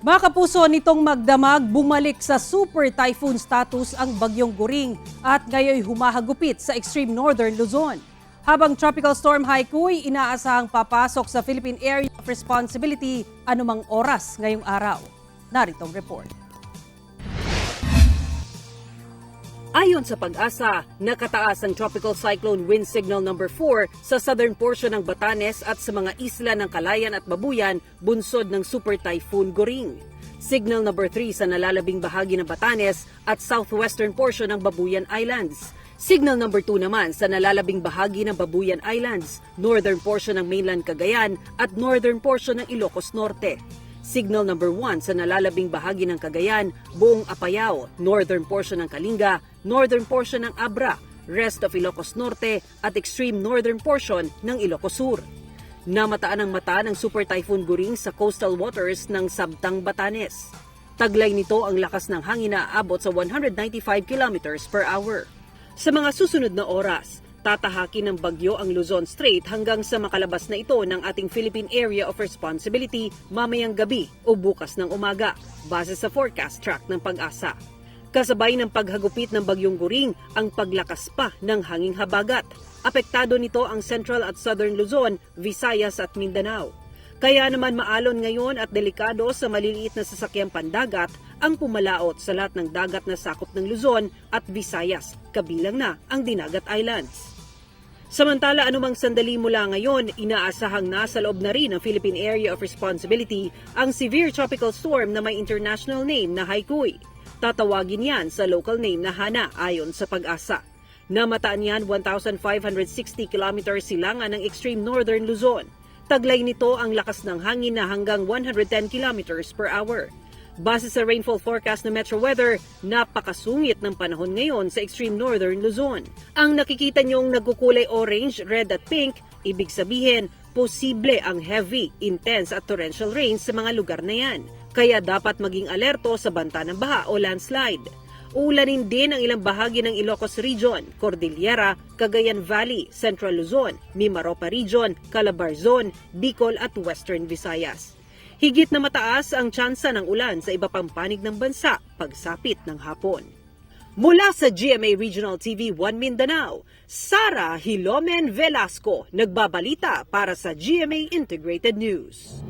Mga kapuso, nitong magdamag, bumalik sa super typhoon status ang Bagyong Goring at ngayon humahagupit sa extreme northern Luzon. Habang Tropical Storm Haikui inaasahang papasok sa Philippine Area of Responsibility anumang oras ngayong araw. Narito ang report. Ayon sa Pag-asa, nakataas ang Tropical Cyclone Wind Signal number 4 sa southern portion ng Batanes at sa mga isla ng Calayan at Babuyan, bunsod ng Super Typhoon Goring. Signal number 3 sa nalalabing bahagi ng Batanes at southwestern portion ng Babuyan Islands. Signal number 2 naman sa nalalabing bahagi ng Babuyan Islands, northern portion ng mainland Cagayan at northern portion ng Ilocos Norte. Signal number 1 sa nalalabing bahagi ng Cagayan, buong Apayao, northern portion ng Kalinga, northern portion ng Abra, rest of Ilocos Norte at extreme northern portion ng Ilocos Sur. Namataan ang mata ng Super Typhoon Goring sa coastal waters ng Sabtang Batanes. Taglay nito ang lakas ng hangin na aabot sa 195 kilometers per hour. Sa mga susunod na oras, tatahakin ng bagyo ang Luzon Strait hanggang sa makalabas na ito ng ating Philippine Area of Responsibility mamayang gabi o bukas ng umaga, base sa forecast track ng Pag-asa. Kasabay ng paghagupit ng Bagyong Goring ang paglakas pa ng hanging habagat. Apektado nito ang Central at Southern Luzon, Visayas at Mindanao. Kaya naman maalon ngayon at delikado sa maliliit na sasakyang pandagat ang pumalaot sa lahat ng dagat na sakop ng Luzon at Visayas, kabilang na ang Dinagat Islands. Samantala, anumang sandali mula ngayon, inaasahang nasa loob na rin ng Philippine Area of Responsibility ang severe tropical storm na may international name na Haikui. Tatawagin yan sa local name na Hana ayon sa Pag-asa. Namataan yan 1,560 kilometers silangan ng extreme northern Luzon. Taglay nito ang lakas ng hangin na hanggang 110 kilometers per hour. Base sa rainfall forecast ng Metro Weather, napakasungit ng panahon ngayon sa extreme northern Luzon. Ang nakikita niyong nagkukulay orange, red at pink, ibig sabihin, posible ang heavy, intense at torrential rain sa mga lugar na yan. Kaya dapat maging alerto sa banta ng baha o landslide. Ulanin din ang ilang bahagi ng Ilocos Region, Cordillera, Cagayan Valley, Central Luzon, Mimaropa Region, Calabar Zone, Bicol at Western Visayas. Higit na mataas ang tsansa ng ulan sa iba pang panig ng bansa pagsapit ng hapon. Mula sa GMA Regional TV 1 Mindanao, Sara Hilomen Velasco nagbabalita para sa GMA Integrated News.